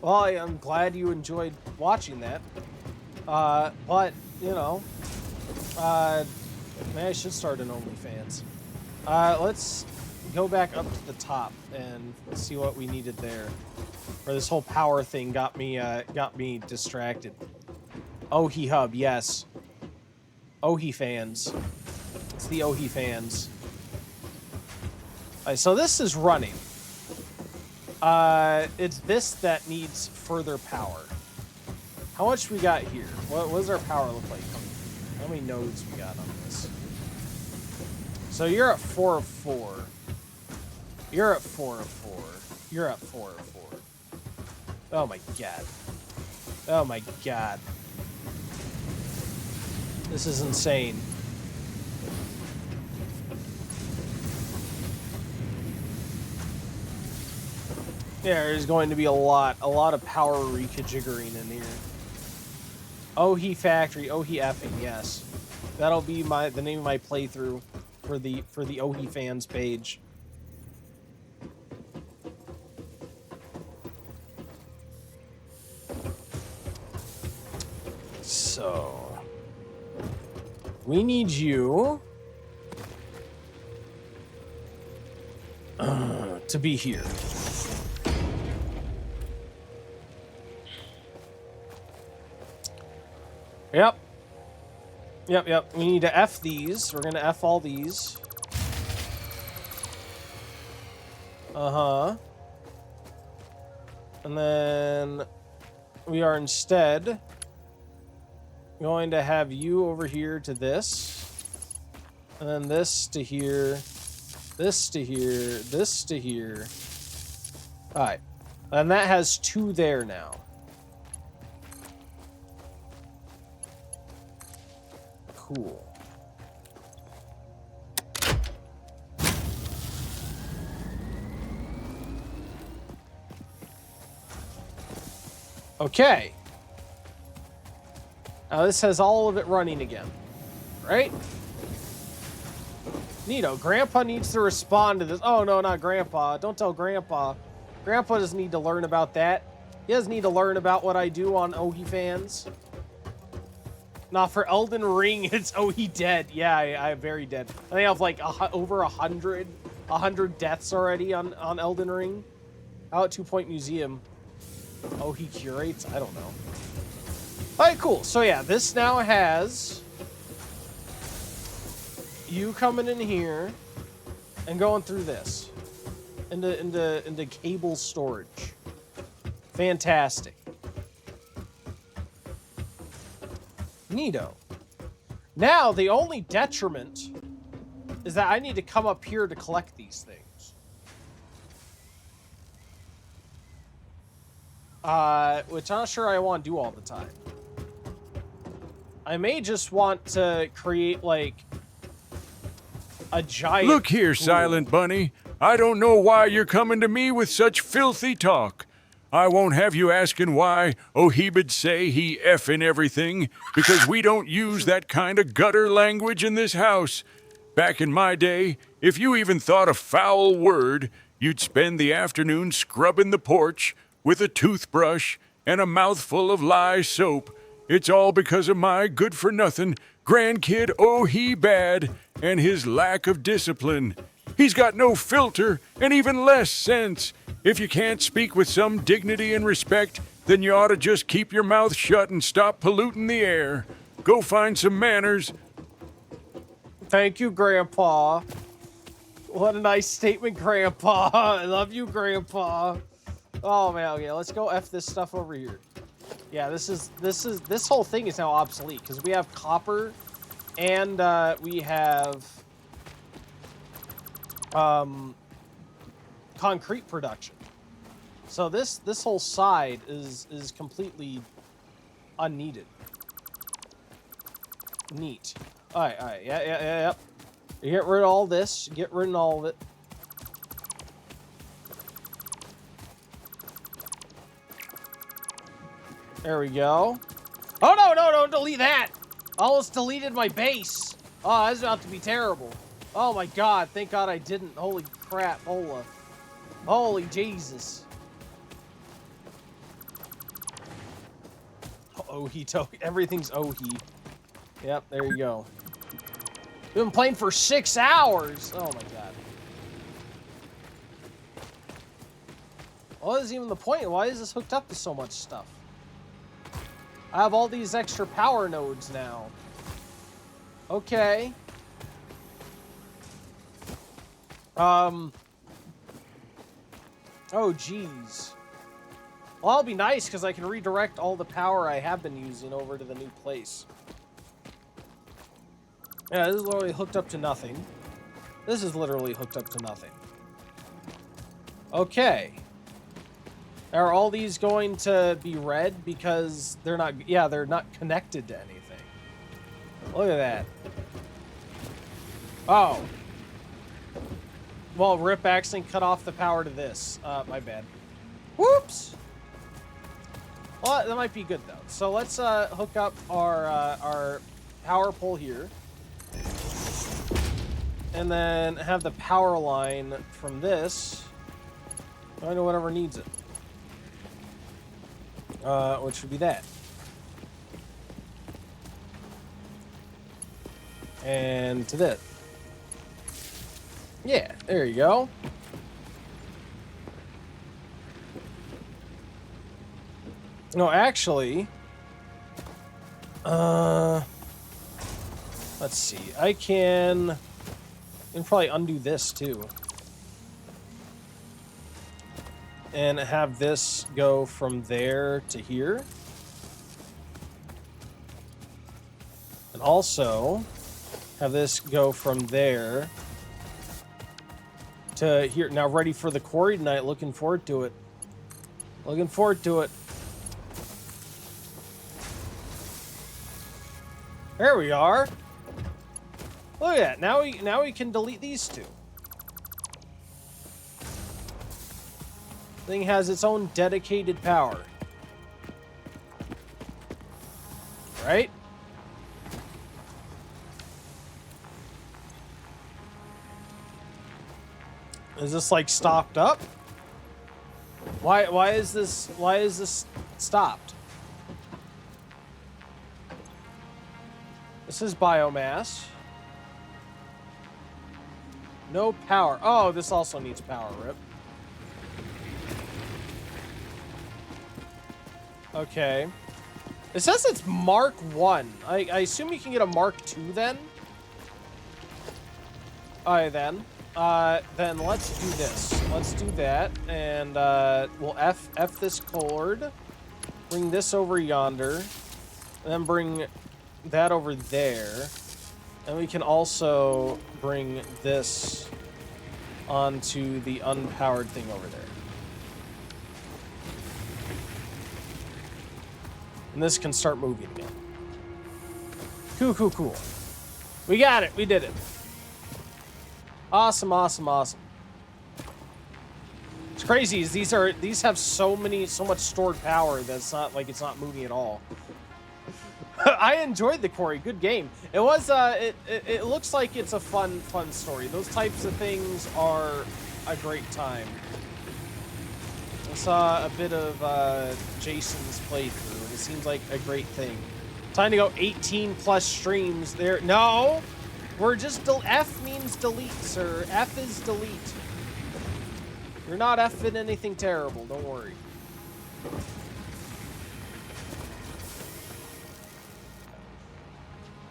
Well, I'm glad you enjoyed watching that. But, you know, maybe I should start an OnlyFans. Let's go back up to the top and see what we needed there. Where this whole power thing got me distracted. Ohi Hub, yes. Ohi fans. It's the Ohi fans. Alright, so this is running. It's this that needs further power. How much we got here? What does our power look like coming from here? How many nodes we got on this? So you're at 4 of 4. You're at 4 of 4. You're at 4 of 4. Oh my god. Oh my god. This is insane. Yeah, there's going to be a lot of power reconfiguring in here. Ohi Factory, Ohi effing, yes. That'll be the name of my playthrough for the Ohi fans page. So we need you to be here. Yep. We need to F these. We're gonna F all these. And then we are instead going to have you over here to this. And then this to here. This to here. This to here. Alright. And that has 2 there now. Cool. Okay. Now this has all of it running again, right? Neato, Grandpa needs to respond to this. Oh, no, not Grandpa. Don't tell Grandpa. Grandpa doesn't need to learn about that. He doesn't need to learn about what I do on Ohi fans. Nah, for Elden Ring, it's Ohi dead. Yeah, I'm very dead. I think I have like over 100 deaths already on Elden Ring. How about 2 Point Museum? Ohi curates? I don't know. Alright, cool. So yeah, this now has you coming in here and going through this into cable storage. Fantastic. Neato. Now, the only detriment is that I need to come up here to collect these things. Which I'm not sure I want to do all the time. I may just want to create, like, a giant... Look here, pool. Silent Bunny. I don't know why you're coming to me with such filthy talk. I won't have you asking why Ohibid say he effing everything, because we don't use that kind of gutter language in this house. Back in my day, if you even thought a foul word, you'd spend the afternoon scrubbing the porch with a toothbrush and a mouthful of lye soap. It's all because of my good-for-nothing grandkid Ohibad and his lack of discipline. He's got no filter and even less sense. If you can't speak with some dignity and respect, then you ought to just keep your mouth shut and stop polluting the air. Go find some manners. Thank you, Grandpa. What a nice statement, Grandpa. I love you, Grandpa. Oh man, okay, let's go F this stuff over here. Yeah, this whole thing is now obsolete because we have copper and we have concrete production. So this whole side is completely unneeded. Neat. All right, yeah. You get rid of all this. Get rid of all of it. There we go. Oh no, don't delete that. I almost deleted my base. Oh, that's about to be terrible. Oh my god, thank god I didn't. Holy crap, holy Jesus. Ohito. Everything's Ohi. Yep, there you go. We've been playing for 6 hours. Oh my god. What is even the point? Why is this hooked up to so much stuff? I have all these extra power nodes now. Okay. Oh, geez. Well, that'll be nice because I can redirect all the power I have been using over to the new place. Yeah, this is literally hooked up to nothing. This is literally hooked up to nothing. Okay. Are all these going to be red because they're not... Yeah, they're not connected to anything. Look at that. Oh. Well, Rip accidentally cut off the power to this. My bad. Whoops! Well, that might be good, though. So let's hook up our power pole here. And then have the power line from this going to whatever needs it. Which would be that. And to that. Yeah, there you go. No, actually, let's see. I can probably undo this too. And have this go from there to here. And also have this go from there to here. Now ready for the quarry tonight. Looking forward to it. Looking forward to it. There we are. Look at that. Now we can delete these two. Thing has its own dedicated power. Right? Is this like stopped up? Why is this stopped? This is biomass. No power. Oh, this also needs power, Rip. Okay. It says it's Mark 1. I assume you can get a Mark 2 then? Alright then. Then let's do this. Let's do that. And we'll F this cord. Bring this over yonder. And then bring that over there. And we can also bring this onto the unpowered thing over there. And this can start moving again. Cool, cool, cool. We got it. We did it. Awesome, awesome, awesome. It's crazy. These have so much stored power that it's not moving at all. I enjoyed the quarry. Good game. It was it looks like it's a fun story. Those types of things are a great time. I saw a bit of Jason's playthrough. It seems like a great thing. Time to go 18 plus streams there. No, we're just F means delete, sir. F is delete. You're not F'ing anything terrible. Don't worry.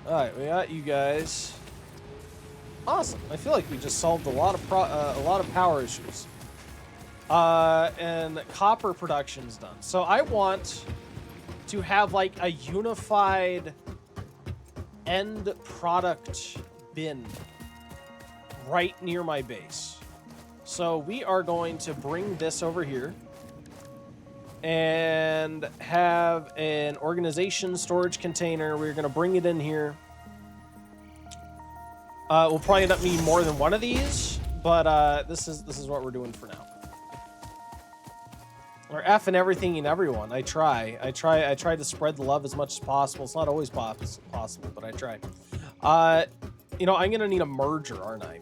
All right, we got you guys. Awesome. I feel like we just solved a lot of power issues. And copper production's done. So I want to have like a unified end product bin right near my base. So we are going to bring this over here and have an organization storage container. We're going to bring it in here. We'll probably end up needing more than one of these, but this is what we're doing for now. Or F and everything and everyone. I try to spread the love as much as possible. It's not always possible, but I try. You know, I'm gonna need a merger, aren't I?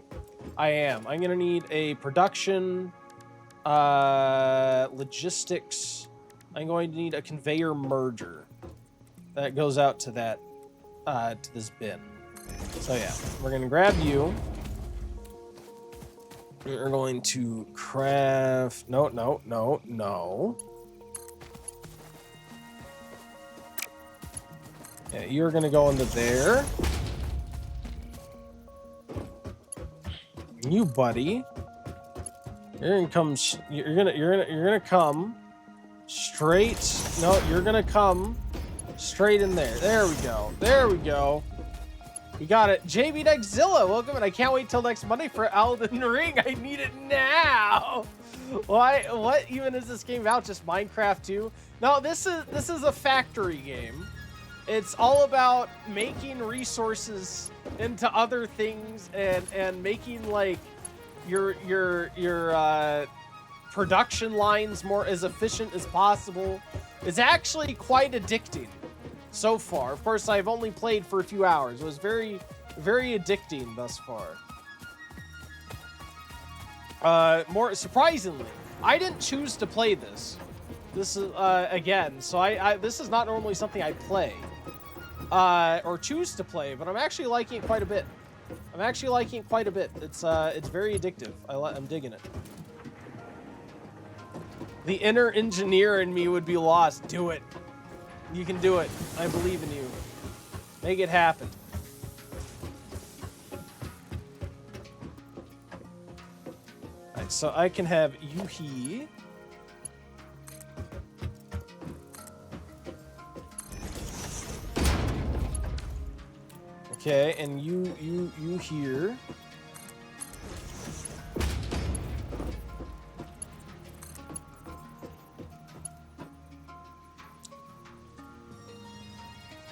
I am. I'm gonna need a production, logistics. I'm going to need a conveyor merger. that goes out to that, to this bin. So yeah, we're gonna grab you. We're going to craft, no. Yeah, you're gonna go into there. You, buddy, you're gonna come. You're gonna come straight. No, you're gonna come straight in there. There we go. There we go. We got it. JB Nextzilla, welcome, and I can't wait till next Monday for Elden Ring. I need it now. Why? What even is this game about? Just Minecraft 2? No, this is a factory game. It's all about making resources into other things and making like your production lines more as efficient as possible. It's actually quite addicting so far. Of course, I've only played for a few hours. It was very, very addicting thus far. More surprisingly, I didn't choose to play this. This is again, so I this is not normally something I play. Or choose to play, but I'm actually liking it quite a bit. It's very addictive. I'm digging it. The inner engineer in me would be lost. Do it. You can do it. I believe in you. Make it happen. Alright, so I can have Yuhi. Okay, and you here.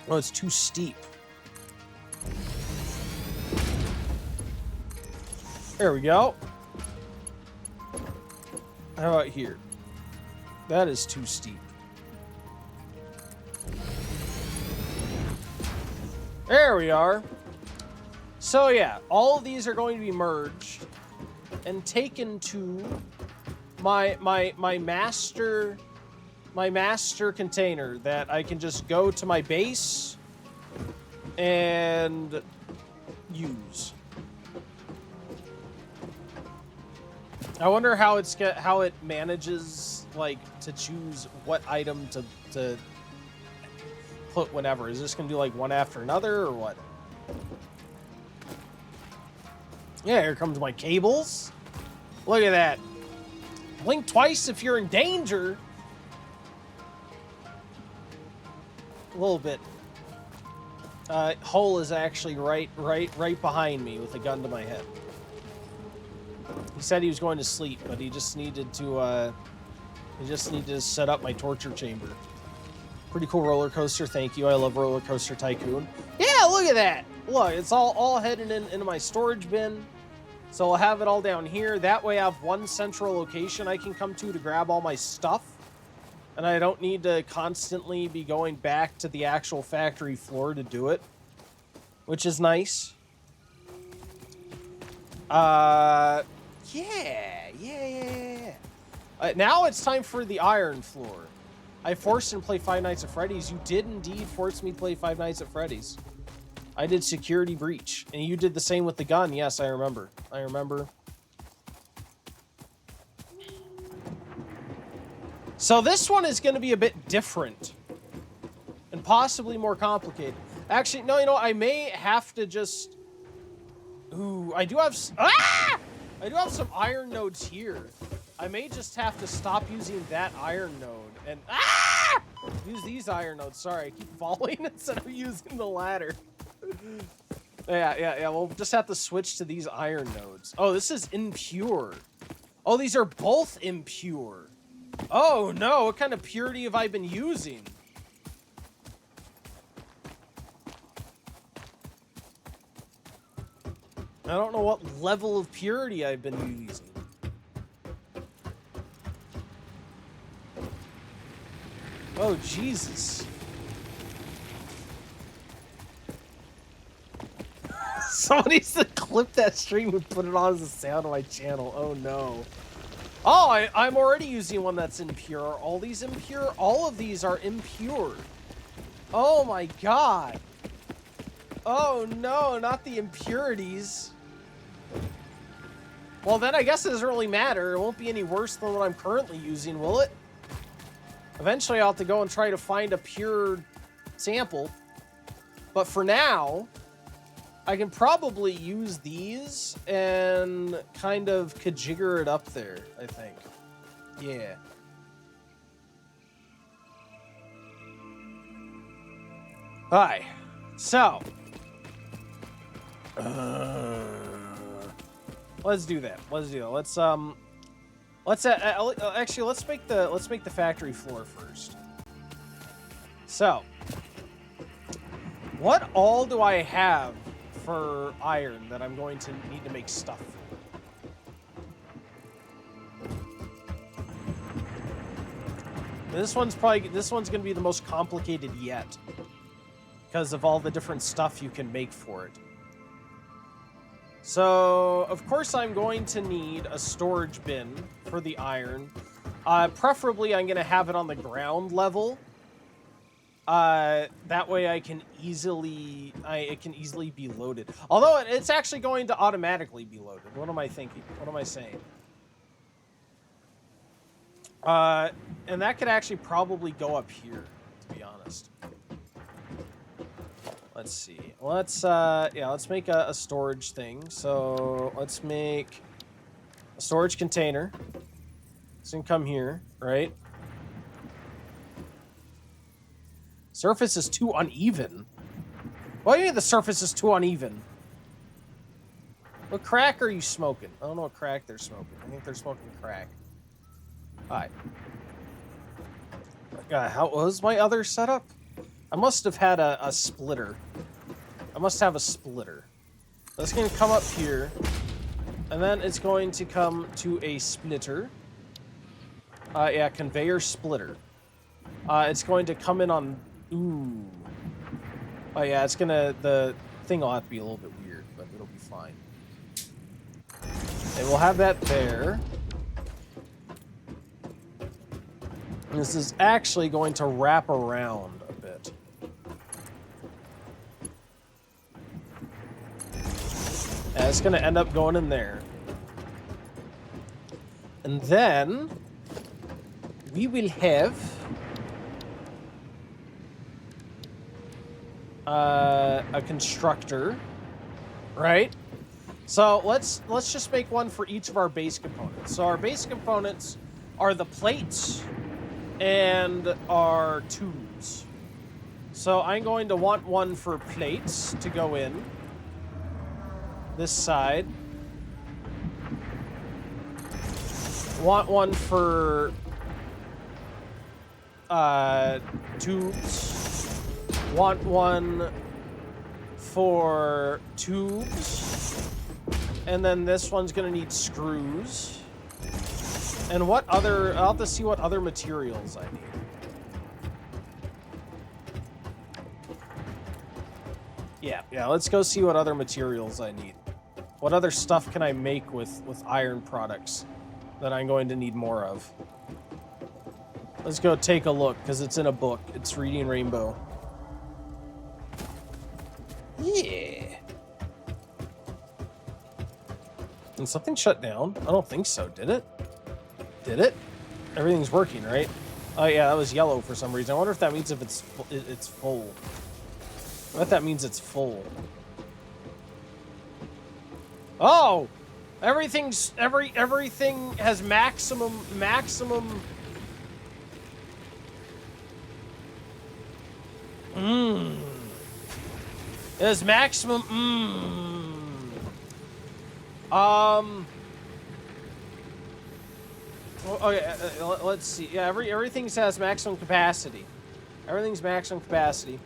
Oh, it's too steep. There we go. How about here? That is too steep. There we are. So yeah, all of these are going to be merged and taken to my master container that I can just go to my base and use. I wonder how it manages like to choose what item to put whenever. Is this gonna do like one after another or what? Yeah, here comes my cables. Look at that. Blink twice if you're in danger. A little bit. Hole is actually right behind me with a gun to my head. He said he was going to sleep, but he just needed to set up my torture chamber. Pretty cool roller coaster, thank you. I love Roller Coaster Tycoon. Yeah, look at that. Look, it's all headed into my storage bin. So I'll have it all down here. That way I have one central location I can come to grab all my stuff. And I don't need to constantly be going back to the actual factory floor to do it. Which is nice. Yeah. Now it's time for the iron floor. I forced him to play Five Nights at Freddy's. You did indeed force me to play Five Nights at Freddy's. I did Security Breach. And you did the same with the gun. Yes, I remember. So this one is going to be a bit different. And possibly more complicated. Actually, no, you know, I may have to just... Ooh, I do have some iron nodes here. I may just have to stop using that iron node and use these iron nodes. Sorry, I keep falling instead of using the ladder. Yeah. We'll just have to switch to these iron nodes. Oh, this is impure. Oh, these are both impure. Oh no, what kind of purity have I been using? I don't know what level of purity I've been using. Oh, Jesus. Somebody needs to clip that stream and put it on as a sound on my channel. Oh, no. Oh, I'm already using one that's impure. Are all these impure? All of these are impure. Oh my god. Oh no, not the impurities. Well, then I guess it doesn't really matter. It won't be any worse than what I'm currently using, will it? Eventually, I'll have to go and try to find a pure sample. But for now, I can probably use these and kind of kajigger it up there, I think. Yeah. Alright. So. Let's do that. Let's do that. Actually, let's make the factory floor first. So, what all do I have for iron that I'm going to need to make stuff for? This one's going to be the most complicated yet because of all the different stuff you can make for it. So, of course, I'm going to need a storage bin for the iron. Preferably, I'm going to have it on the ground level. That way it can easily be loaded. Although it's actually going to automatically be loaded. What am I thinking? What am I saying? And that could actually probably go up here, to be honest. Let's see. Let's make a storage thing. So let's make a storage container. It's gonna come here, right? Surface is too uneven. What do you mean the surface is too uneven? What crack are you smoking? I don't know what crack they're smoking. I think they're smoking crack. Alright. How was my other setup? I must have had a splitter. I must have a splitter. That's going to come up here. And then it's going to come to a splitter. Yeah, conveyor splitter. It's going to come in on... Ooh. Oh, yeah, it's going to... The thing will have to be a little bit weird, but it'll be fine. And we'll have that there. And this is actually going to wrap around a bit. And it's going to end up going in there. And then we will have a constructor, right? So let's just make one for each of our base components. So our base components are the plates and our tubes. So I'm going to want one for plates to go in this side. Want one for tubes. Want one for tubes. And then this one's gonna need screws. And what other... I'll have to see what other materials I need. Yeah, let's go see what other materials I need. What other stuff can I make with iron products that I'm going to need more of? Let's go take a look, because it's in a book. It's Reading Rainbow. Yeah. Did something shut down? I don't think so, did it? Did it? Everything's working, right? Oh yeah, that was yellow for some reason. I wonder if that means if it's full. I bet that means it's full. Oh! Everything has maximum... It has maximum... Okay, let's see. Yeah, everything has maximum capacity. Everything's maximum capacity.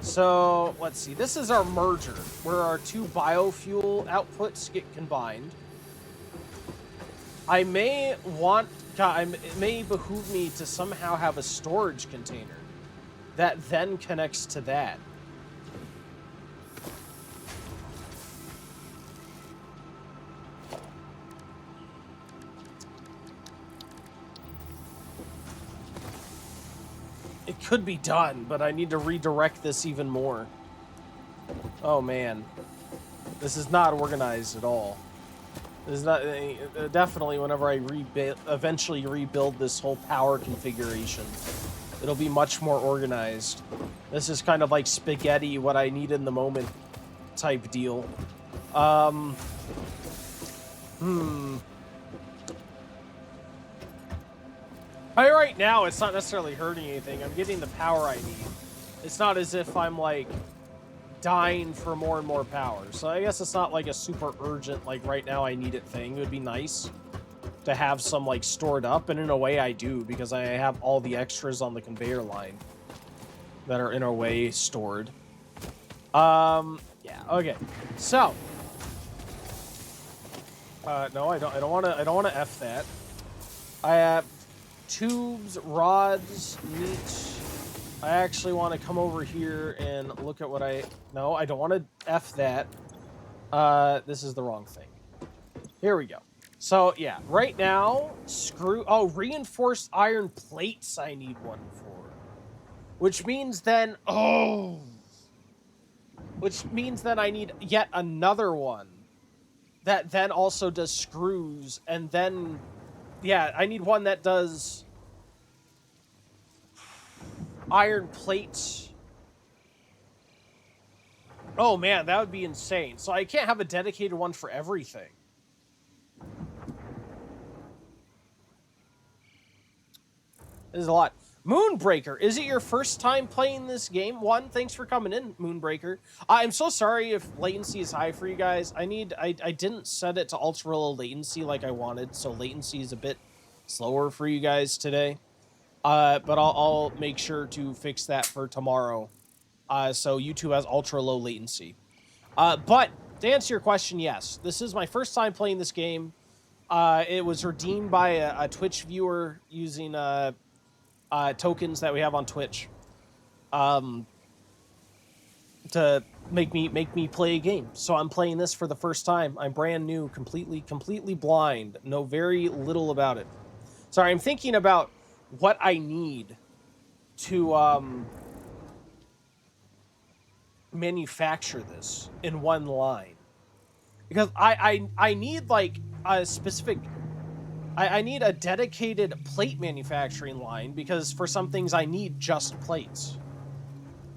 So, let's see. This is our merger, where our two biofuel outputs get combined. It may behoove me to somehow have a storage container that then connects to that. It could be done, but I need to redirect this even more. Oh, man. This is not organized at all. This is not... definitely, whenever I eventually rebuild this whole power configuration, it'll be much more organized. This is kind of like spaghetti, what I need in the moment type deal. Right now, it's not necessarily hurting anything. I'm getting the power I need. It's not as if I'm, like, dying for more and more power. So I guess it's not, like, a super urgent, like, right now I need it thing. It would be nice to have some, like, stored up. And in a way, I do, because I have all the extras on the conveyor line that are, in a way, stored. Yeah, okay. So... no, I don't want to F that. I have... tubes, rods, meat. I actually want to come over here and look at what no, I don't want to F that. This is the wrong thing. Here we go. So, yeah, right now, reinforced iron plates I need one for. Which means then, which means then I need yet another one that then also does screws, and then... yeah, I need one that does iron plates. Oh man, that would be insane. So I can't have a dedicated one for everything. This is a lot. Moonbreaker, is it your first time playing this game? One, thanks for coming in, Moonbreaker. I'm so sorry if latency is high for you guys. I didn't set it to ultra low latency like I wanted, so latency is a bit slower for you guys today. But I'll make sure to fix that for tomorrow. So YouTube has ultra low latency. But to answer your question, yes, this is my first time playing this game. It was redeemed by a Twitch viewer using tokens that we have on Twitch to make me play a game. So I'm playing this for the first time. I'm brand new, completely blind, know very little about it. Sorry, I'm thinking about what I need to manufacture this in one line, because I need like a specific. I need a dedicated plate manufacturing line, because for some things I need just plates.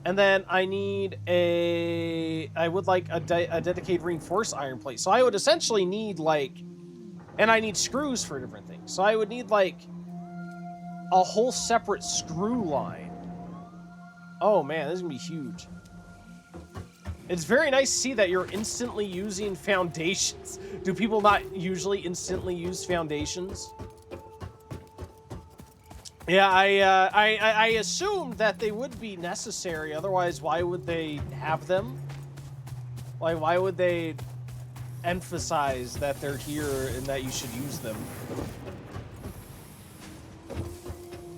And then I need I would like a dedicated reinforced iron plate. So I would essentially need like, and I need screws for different things. So I would need like a whole separate screw line. Oh man, this is gonna be huge. It's very nice to see that you're instantly using foundations. Do people not usually instantly use foundations? Yeah, I assumed that they would be necessary. Otherwise, why would they have them? Like, why would they emphasize that they're here and that you should use them?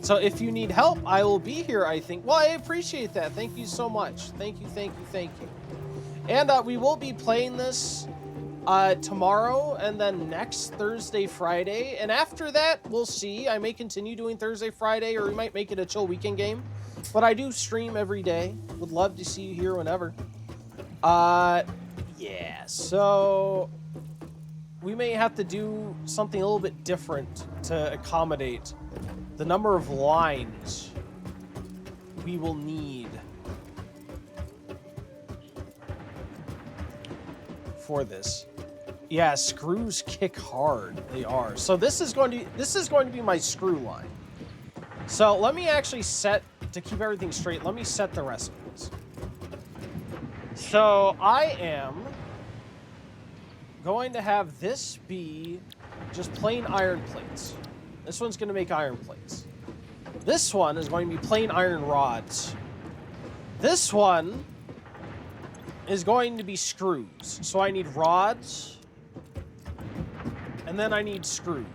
So if you need help, I will be here, I think. Well, I appreciate that. Thank you so much. Thank you. And we will be playing this tomorrow and then next Thursday, Friday. And after that, we'll see. I may continue doing Thursday, Friday, or we might make it a chill weekend game. But I do stream every day. Would love to see you here whenever. Yeah, so we may have to do something a little bit different to accommodate the number of lines we will need for this. Yeah, screws kick hard. They are. So this is going to be my screw line. So let me actually set, to keep everything straight, let me set the recipes. So I am going to have this be just plain iron plates. This one's going to make iron plates. This one is going to be plain iron rods. This one is going to be screws. So I need rods, and then I need screws.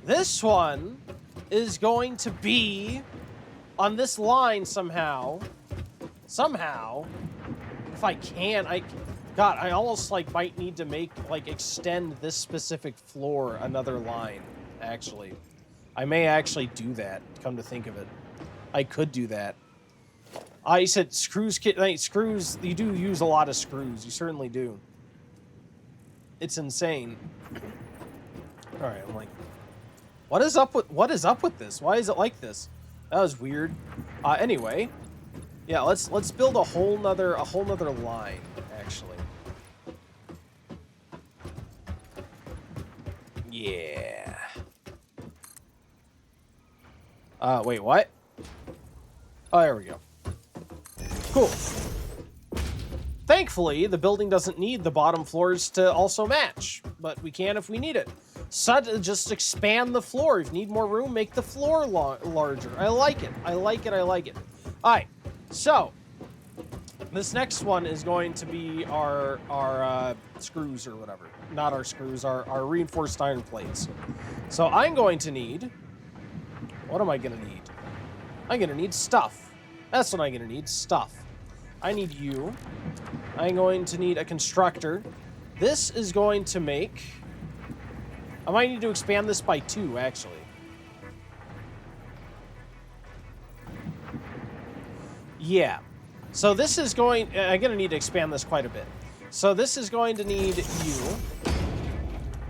This one is going to be on this line somehow, if I can, God, I almost like might need to extend this specific floor another line, actually. I may actually do that, come to think of it. I could do that. I said screws, screws, you do use a lot of screws. You certainly do. It's insane. All right, I'm like, what is up with this? Why is it like this? That was weird. Anyway, yeah, let's build a whole nother line, actually. Yeah. Wait, what? Oh, there we go. Cool. Thankfully, the building doesn't need the bottom floors to also match, but we can if we need it. So just expand the floor. If you need more room, make the floor larger. I like it. I like it. I like it. All right. So this next one is going to be our screws or whatever. Not our screws, our reinforced iron plates. So I'm going to need... What am I going to need? I'm going to need stuff. That's what I'm going to need, stuff. I need you. I'm going to need a constructor. This is going to make... I might need to expand this by 2, actually. Yeah. So this is going... I'm going to need to expand this quite a bit. So this is going to need you.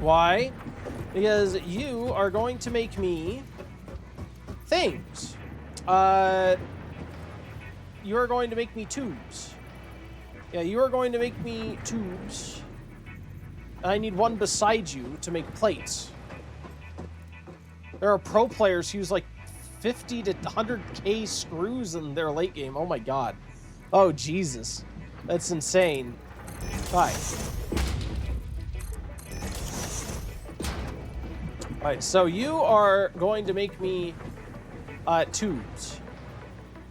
Why? Because you are going to make me things. You are going to make me tubes. Yeah, you are going to make me tubes. I need one beside you to make plates. There are pro players who use like 50 to 100k screws in their late game. Oh my god. Oh, Jesus. That's insane. Alright. Alright, so you are going to make me tubes.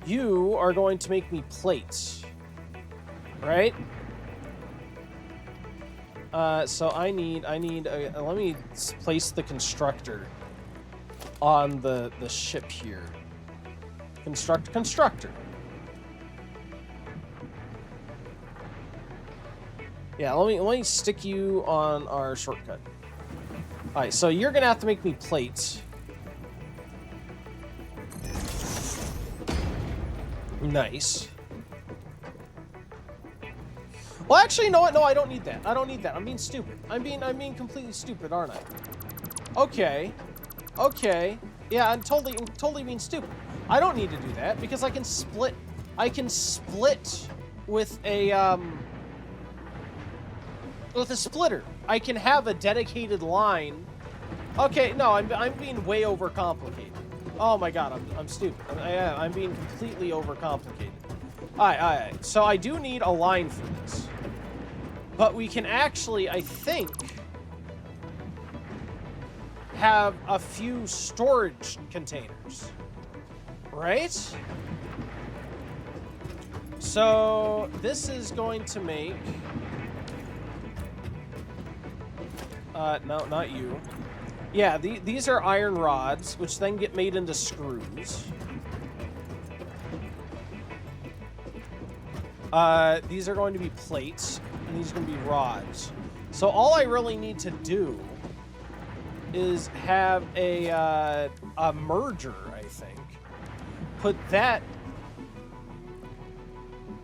You are going to make me plates. Right? So I need, let me place the constructor on the ship here. Constructor. Yeah, let me stick you on our shortcut. Alright, so you're gonna have to make me plates. Nice. Well, actually, no, I don't need that. I don't need that. I'm being stupid. I'm being completely stupid, aren't I? Okay. Okay. Yeah, I'm totally being stupid. I don't need to do that because I can split with a splitter. I can have a dedicated line. Okay, no, I'm being way overcomplicated. Oh my god, I'm stupid. I'm being completely overcomplicated. Alright. So I do need a line for this. But we can actually, I think, have a few storage containers. Right? So this is going to make... no, not you. Yeah, these are iron rods, which then get made into screws. These are going to be plates, and these are going to be rods. So all I really need to do is have a merger, I think. Put that...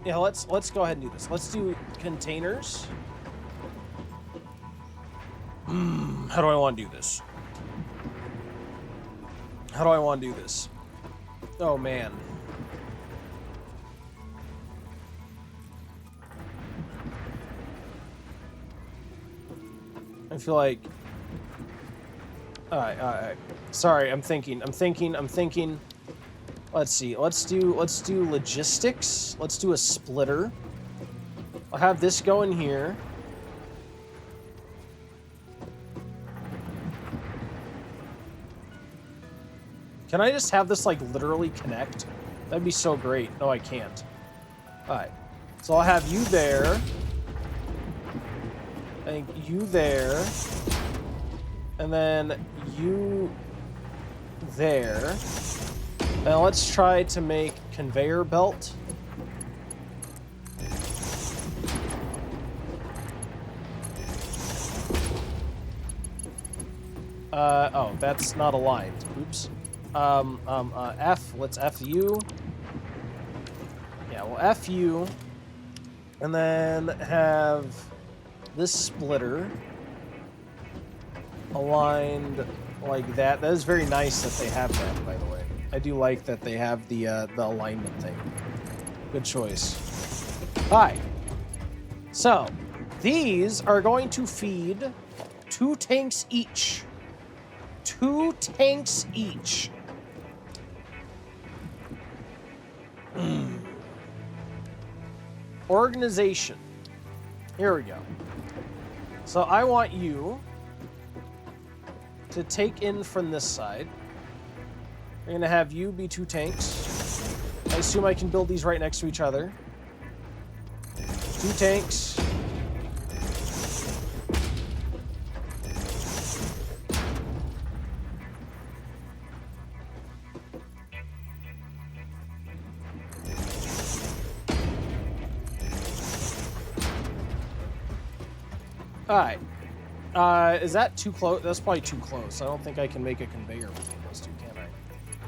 Yeah, let's go ahead and do this. Let's do containers. How do I want to do this? How do I want to do this? Oh, man. I feel like... Alright. Sorry, I'm thinking. Let's see. Let's do logistics. Let's do a splitter. I'll have this go in here. Can I just have this, like, literally connect? That'd be so great. No, I can't. Alright. So I'll have you there. I think you there. And then you there. Now let's try to make conveyor belt. Oh, that's not aligned. Oops. F, let's F you. Yeah, we'll F you. And then have this splitter aligned like that. That is very nice that they have that, by the way. I do like that they have the alignment thing. Good choice. Hi. So, these are going to feed 2 tanks each. 2 tanks each. Organization. Here we go. So I want you to take in from this side. We're going to have you be 2 tanks. I assume I can build these right next to each other. 2 tanks. Alright. Is that too close? That's probably too close. I don't think I can make a conveyor between those two, can I?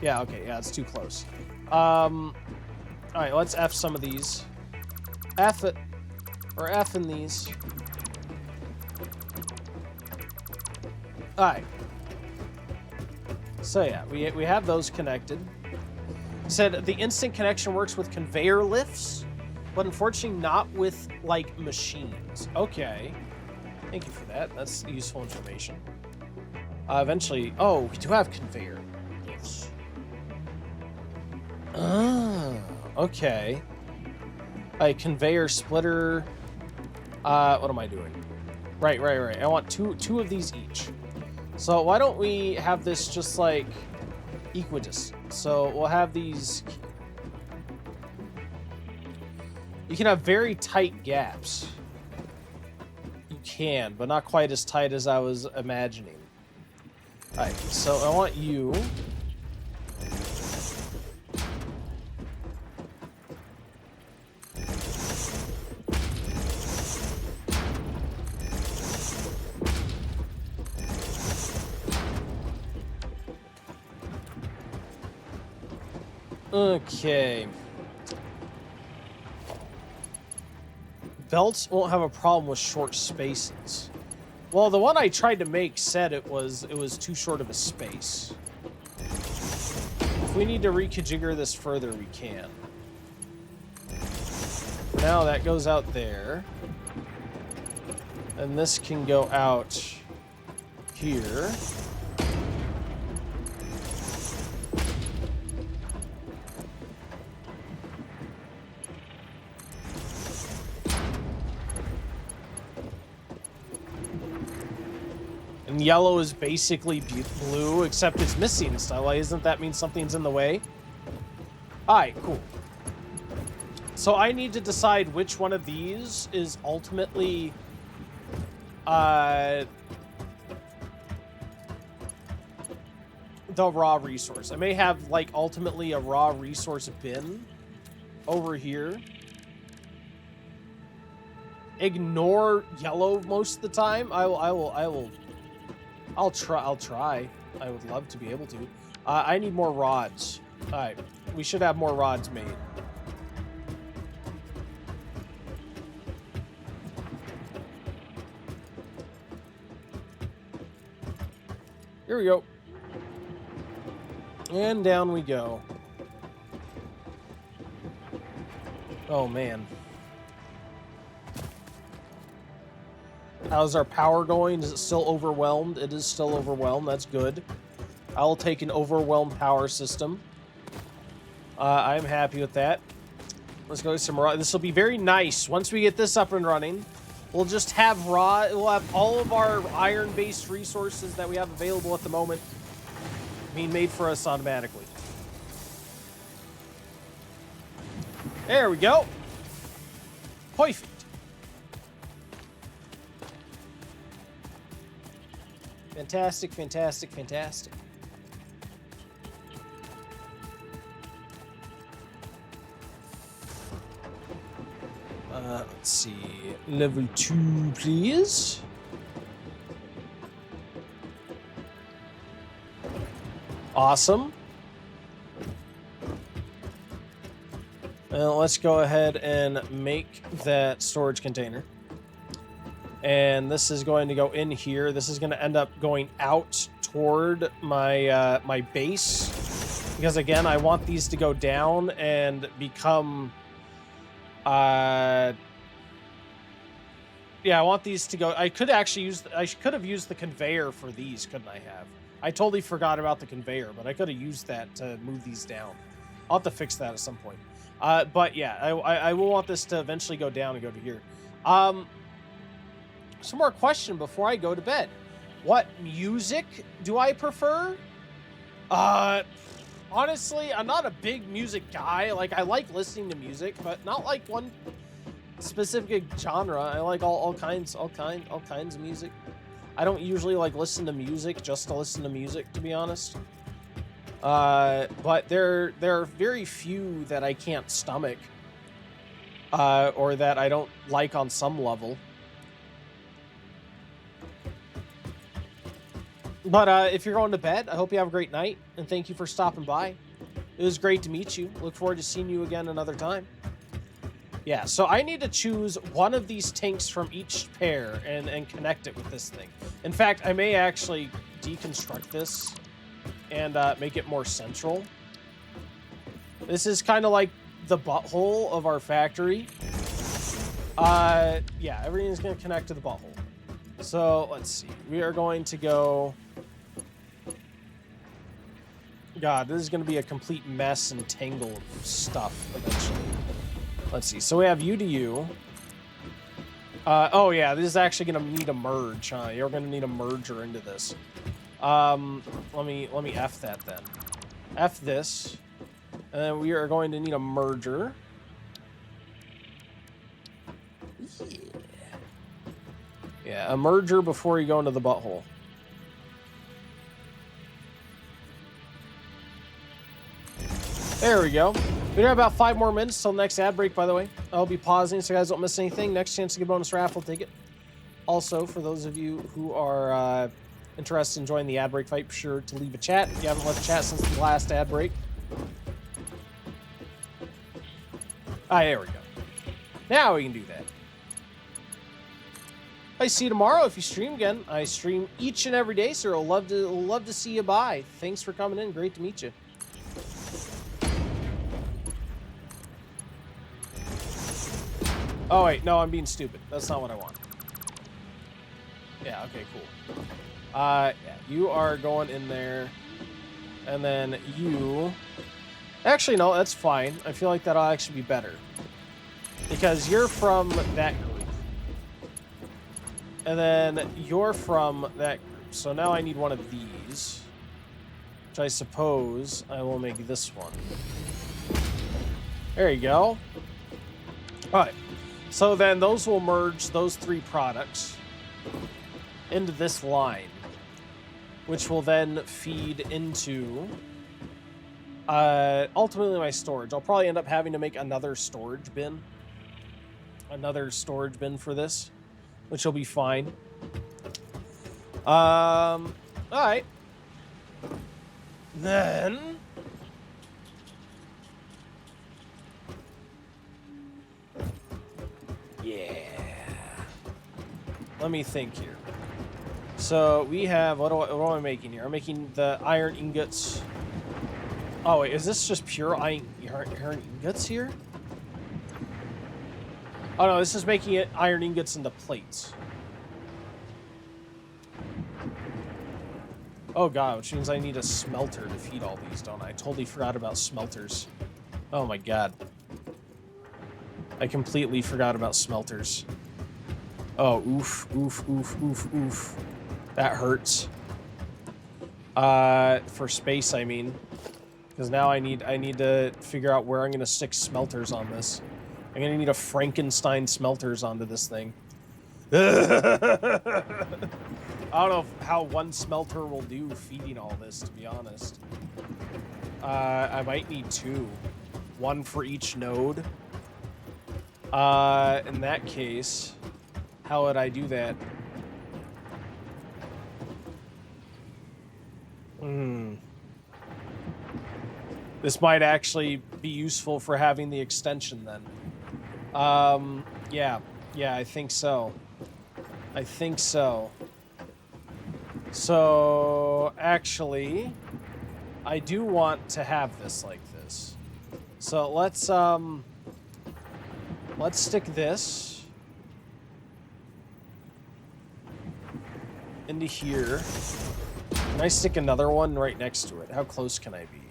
Yeah, okay. Yeah, it's too close. Alright, let's F some of these. F it. Or F in these. Alright. So yeah, we have those connected. Said the instant connection works with conveyor lifts, but unfortunately not with, like, machines. Okay. Thank you for that. That's useful information. Eventually... Oh, we do have conveyor lifts. Okay. A conveyor splitter. What am I doing? Right. I want two of these each. So why don't we have this just like equidistant? So we'll have these. You can have very tight gaps. You can, but not quite as tight as I was imagining. All right. So I want you. Okay. Belts won't have a problem with short spaces. Well, the one I tried to make said it was too short of a space. If we need to reconfigure this further, we can. Now that goes out there. And this can go out here. And yellow is basically blue, except it's missing stuff. Like, doesn't that mean something's in the way? Alright, cool. So I need to decide which one of these is ultimately... the raw resource. I may have, like, ultimately a raw resource bin over here. Ignore yellow most of the time. I'll try. I would love to be able to. I need more rods. Alright. We should have more rods made. Here we go. And down we go. Oh, man. How's our power going? Is it still overwhelmed? It is still overwhelmed. That's good. I'll take an overwhelmed power system. I'm happy with that. Let's go get some raw. This will be very nice. Once we get this up and running, we'll just have raw. We'll have all of our iron-based resources that we have available at the moment being made for us automatically. There we go. Perfect. Fantastic, fantastic, fantastic. Let's see. Level 2, please. Awesome. And let's go ahead and make that storage container. And this is going to go in here. This is going to end up going out toward my my base, because again, I want these to go down and become yeah, I want these to go. I could have used the conveyor for these, couldn't I have? I totally forgot about the conveyor, but I could have used that to move these down. I'll have to fix that at some point. But yeah, I will want this to eventually go down and go to here. Some more question before I go to bed. What music do I prefer? Honestly, I'm not a big music guy. Like, I like listening to music, but not like one specific genre. I like all kinds of music. I don't usually like listen to music just to listen to music, to be honest. But there are very few that I can't stomach, or that I don't like on some level. But if you're going to bed, I hope you have a great night, and thank you for stopping by. It was great to meet you. Look forward to seeing you again another time. Yeah, so I need to choose one of these tanks from each pair and connect it with this thing. In fact, I may actually deconstruct this and make it more central. This is kind of like the butthole of our factory. Yeah, everything's going to connect to the butthole. So, let's see. We are going to go... God, this is going to be a complete mess and tangle of stuff eventually. Let's see. So we have U to U. Oh, yeah, this is actually going to need a merge, huh? You're going to need a merger into this. Let me F that then. F this. And then we are going to need a merger. Yeah, a merger before you go into the butthole. There we go. We have about 5 more minutes till the next ad break, by the way. I'll be pausing so you guys don't miss anything. Next chance to get a bonus raffle ticket. Also, for those of you who are interested in joining the ad break fight, be sure to leave a chat if you haven't left a chat since the last ad break. There we go. Now we can do that. I see you tomorrow if you stream again. I stream each and every day, so I'll love to see you by. Thanks for coming in. Great to meet you. Oh wait, no, I'm being stupid. That's not what I want. Yeah, okay, cool. Yeah, you are going in there, and then you... Actually, no, that's fine. I feel like that'll actually be better, because you're from that group, and then you're from that group. So now I need one of these, which I suppose I will make this one. There you go. All right. So then those will merge those 3 products into this line, which will then feed into ultimately my storage. I'll probably end up having to make another storage bin for this, which will be fine. All right. Then yeah. Let me think here. So we have, what am I making here? I'm making the iron ingots. Oh wait, is this just pure iron ingots here? Oh no, this is making it iron ingots into plates. Oh god, which means I need a smelter to feed all these, don't I? I totally forgot about smelters. Oh my god. I completely forgot about smelters. Oh, oof, oof, oof, oof, oof. That hurts. For space, I mean. Because now I need to figure out where I'm going to stick smelters on this. I'm going to need a Frankenstein smelters onto this thing. I don't know how one smelter will do feeding all this, to be honest. I might need 2. 1 for each node. In that case, how would I do that? This might actually be useful for having the extension then. Yeah, I think so. I think so. So, actually, I do want to have this like this. So let's stick this into here. Can I stick another one right next to it? How close can I be?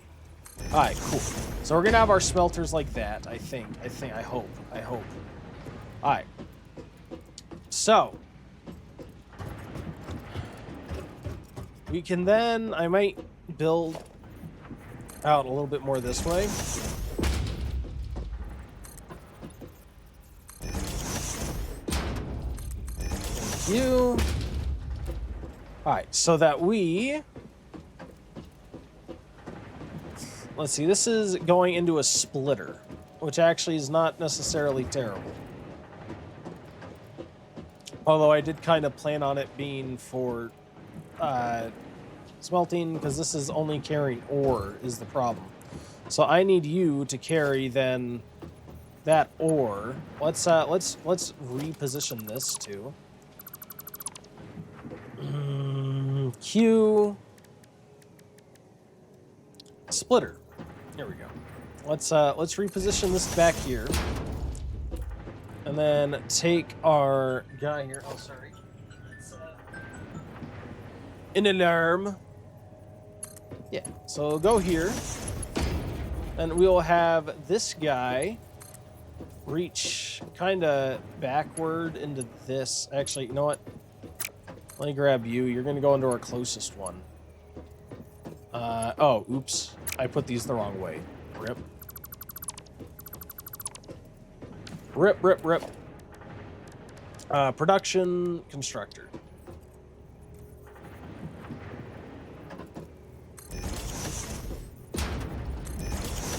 All right, cool. So we're gonna have our smelters like that. I hope. All right. So we can then, I might build out a little bit more this way. Thank you. All right, so that we, let's see, this is going into a splitter, which actually is not necessarily terrible. Although I did kind of plan on it being for smelting, because this is only carrying ore is the problem. So I need you to carry then that ore. Let's reposition this too. Q splitter. There we go. Let's reposition this back here. And then take our guy here. Oh, sorry. An alarm. Yeah. So we'll go here. And we'll have this guy reach kind of backward into this. Actually, you know what? Let me grab you. You're going to go into our closest one. Oh, oops. I put these the wrong way. Rip. Rip. Production constructor.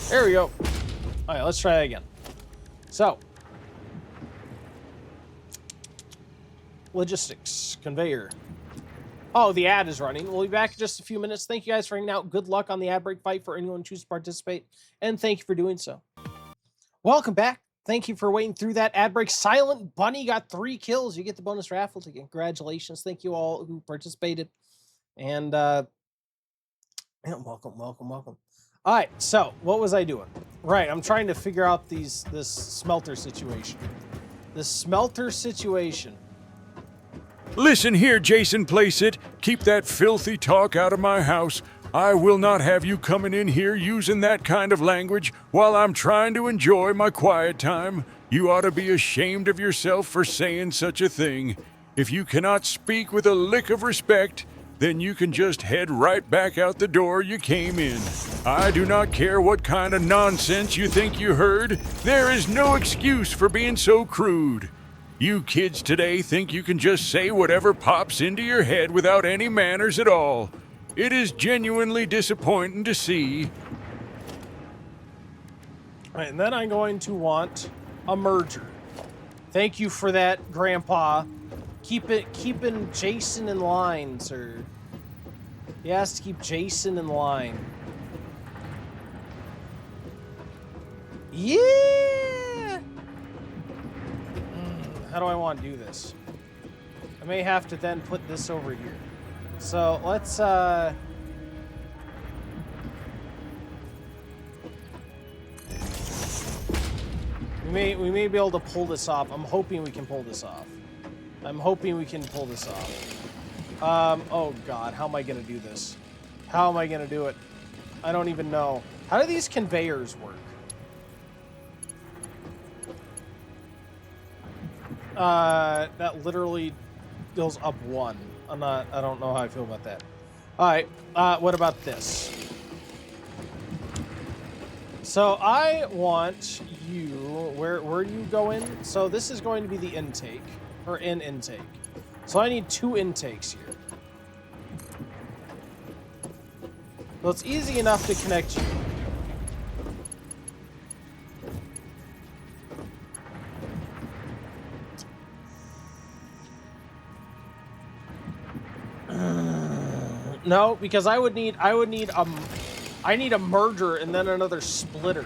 There we go. All right, let's try that again. So, logistics, conveyor. Oh, the ad is running. We'll be back in just a few minutes. Thank you guys for hanging out. Good luck on the ad break fight for anyone who chooses to participate, and thank you for doing so. Welcome back. Thank you for waiting through that ad break. Silent Bunny got 3 kills. You get the bonus raffle ticket. Congratulations. Thank you all who participated. And welcome. All right, so what was I doing? Right, I'm trying to figure out this smelter situation. The smelter situation. Listen here, Jason Placeit. Keep that filthy talk out of my house. I will not have you coming in here using that kind of language while I'm trying to enjoy my quiet time. You ought to be ashamed of yourself for saying such a thing. If you cannot speak with a lick of respect, then you can just head right back out the door you came in. I do not care what kind of nonsense you think you heard. There is no excuse for being so crude. You kids today think you can just say whatever pops into your head without any manners at all. It is genuinely disappointing to see. All right, and then I'm going to want a merger. Thank you for that, Grandpa. Keeping Jason in line, sir. He has to keep Jason in line. Yeah! How do I want to do this? I may have to then put this over here. So let's we may be able to pull this off. I'm hoping we can pull this off. Oh God, how am I gonna do this? How am I gonna do it? I don't even know. How do these conveyors work? That literally goes up 1. I don't know how I feel about that. All right, what about this? So I want you, where do you go in? So this is going to be the intake, or intake. So I need 2 intakes here. So it's easy enough to connect you. No, because I would need I need a merger and then another splitter.